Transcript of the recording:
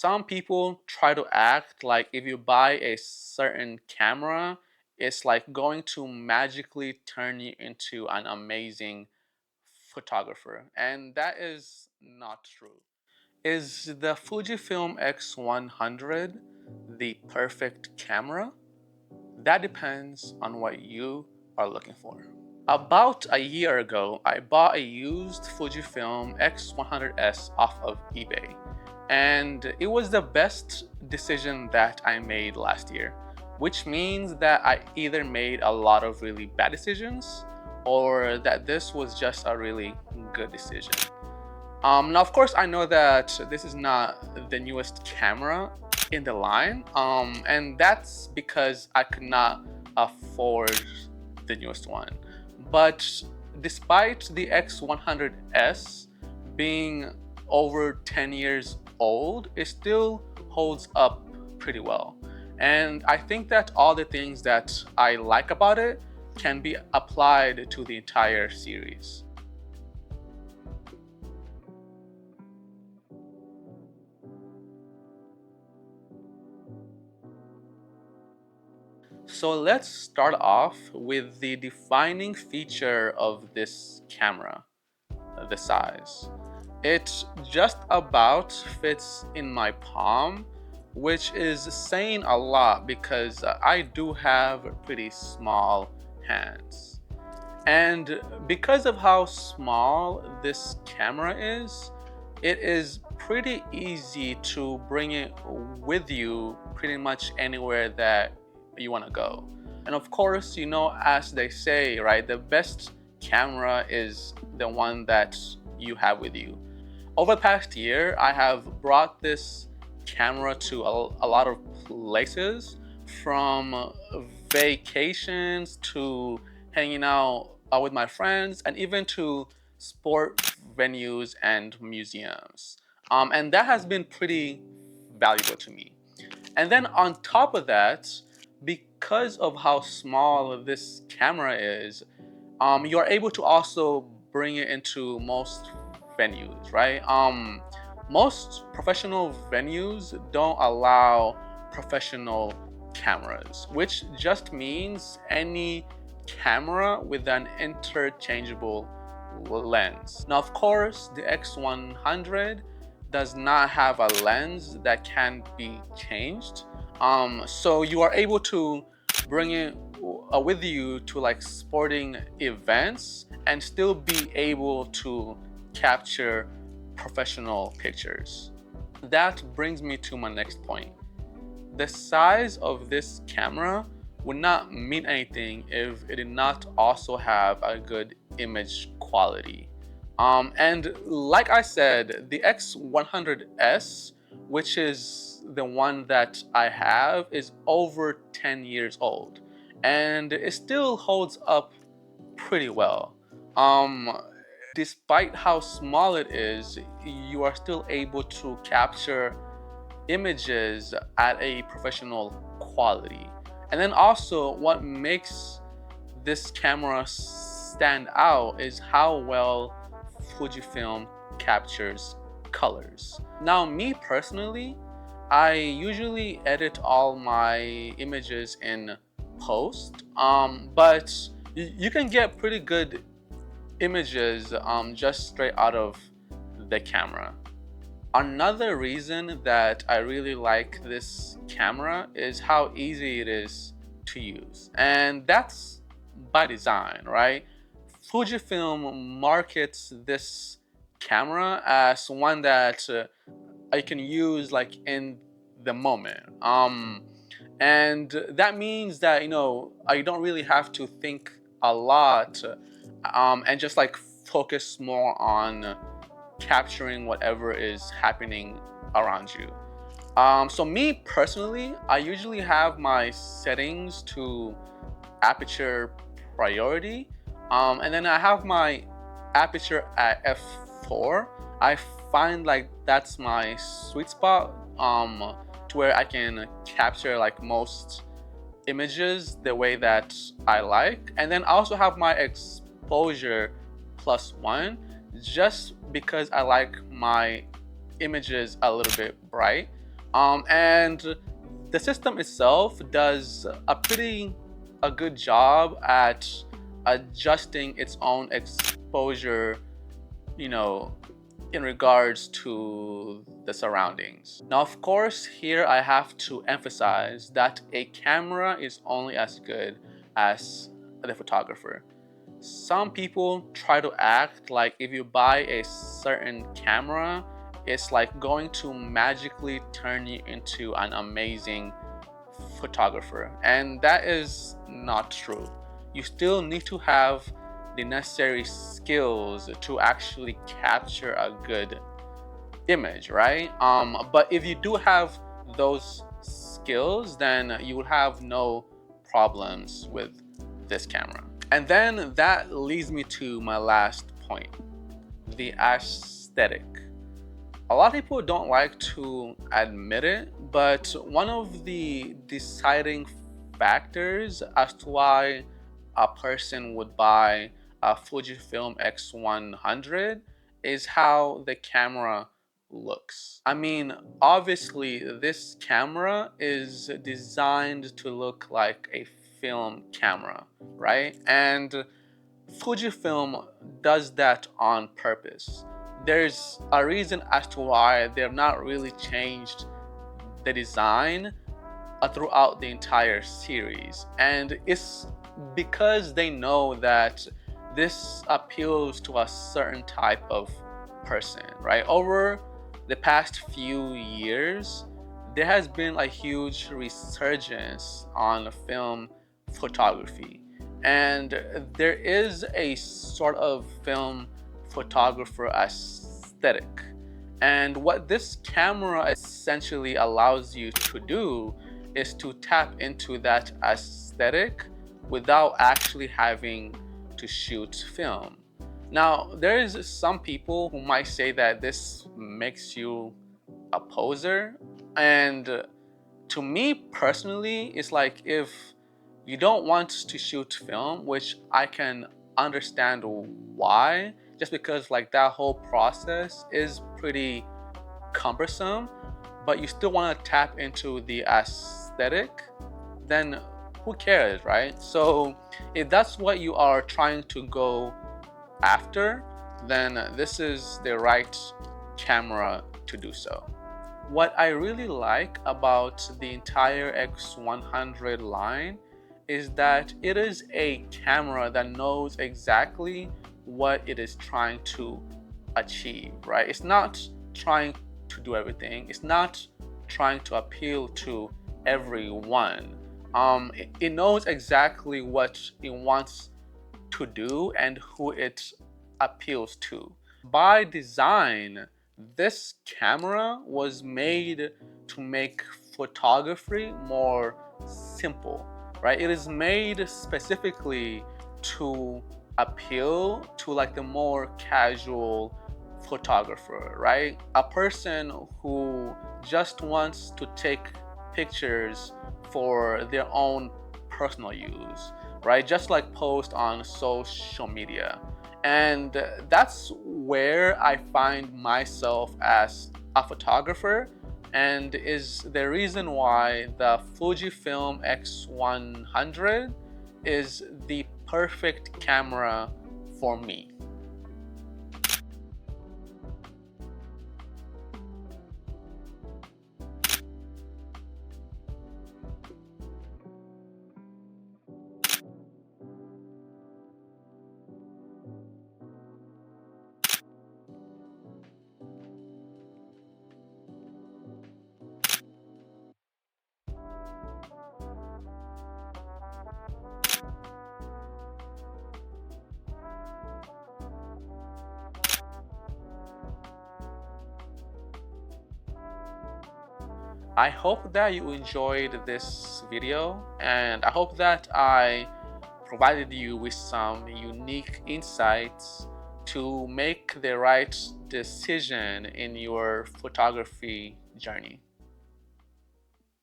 Some people try to act like if you buy a certain camera, it's like going to magically turn you into an amazing photographer, and that is not true. Is the Fujifilm X100 the perfect camera? That depends on what you are looking for. About a year ago, I bought a used Fujifilm X100S off of eBay, and it was the best decision that I made last year, which means that I either made a lot of really bad decisions or that this was just a really good decision. Now, of course, I know that this is not the newest camera in the line, and that's because I could not afford the newest one. But despite the X100S being over 10 years old, it still holds up pretty well. And I think that all the things that I like about it can be applied to the entire series. So let's start off with the defining feature of this camera, the size. It just about fits in my palm, which is saying a lot because I do have pretty small hands. And because of how small this camera is, it is pretty easy to bring it with you pretty much anywhere that you want to go. And of course, as they say, right, the best camera is the one that you have with you. Over the past year, I have brought this camera to a lot of places, from vacations to hanging out with my friends, and even to sport venues and museums. And that has been pretty valuable to me. And then on top of that, because of how small this camera is, you are able to also bring it into most venues, right? Most professional venues don't allow professional cameras, which just means any camera with an interchangeable lens. Now, of course, the X100 does not have a lens that can be changed. So you are able to bring it with you to like sporting events and still be able to capture professional pictures. That brings me to my next point. The size of this camera would not mean anything if it did not also have a good image quality. And like I said, the X100S, which is the one that I have, is over 10 years old, and it still holds up pretty well. Despite how small it is, you are still able to capture images at a professional quality. And then also, what makes this camera stand out is how well Fujifilm captures colors. Now, me personally, I usually edit all my images in post, but you can get pretty good images just straight out of the camera. Another reason that I really like this camera is how easy it is to use. And that's by design, right? Fujifilm markets this camera as one that I can use like in the moment. And that means that, I don't really have to think a lot, and just like focus more on capturing whatever is happening around you. So me personally, I usually have my settings to aperture priority, and then I have my aperture at f4. I find like that's my sweet spot, to where I can capture like most images the way that I like. And then I also have my exposure +1, just because I like my images a little bit bright. And the system itself does a good job at adjusting its own exposure, you know, in regards to the surroundings. Now, of course, here I have to emphasize that a camera is only as good as the photographer. Some people try to act like if you buy a certain camera, it's like going to magically turn you into an amazing photographer, and that is not true. You still need to have the necessary skills to actually capture a good image, right? But if you do have those skills, then you will have no problems with this camera. And then that leads me to my last point, the aesthetic. A lot of people don't like to admit it, but one of the deciding factors as to why a person would buy a Fujifilm X100 is how the camera looks. I mean, obviously, this camera is designed to look like a film camera, right? And Fujifilm does that on purpose. There's a reason as to why they've not really changed the design throughout the entire series, and it's because they know that this appeals to a certain type of person, right? Over the past few years, there has been a huge resurgence on film photography, and there is a sort of film photographer aesthetic. And what this camera essentially allows you to do is to tap into that aesthetic without actually having to shoot film. Now, there is some people who might say that this makes you a poser, and to me personally, it's like if you don't want to shoot film, which I can understand why, just because like that whole process is pretty cumbersome, but you still want to tap into the aesthetic, then who cares, right? So if that's what you are trying to go after, then this is the right camera to do so. What I really like about the entire X100 line is that it is a camera that knows exactly what it is trying to achieve, right? It's not trying to do everything. It's not trying to appeal to everyone. It knows exactly what it wants to do and who it appeals to. By design, this camera was made to make photography more simple, right? It is made specifically to appeal to like the more casual photographer, right? A person who just wants to take pictures for their own personal use, right? Just like post on social media. And that's where I find myself as a photographer, and is the reason why the Fujifilm X100 is the perfect camera for me. I hope that you enjoyed this video, and I hope that I provided you with some unique insights to make the right decision in your photography journey.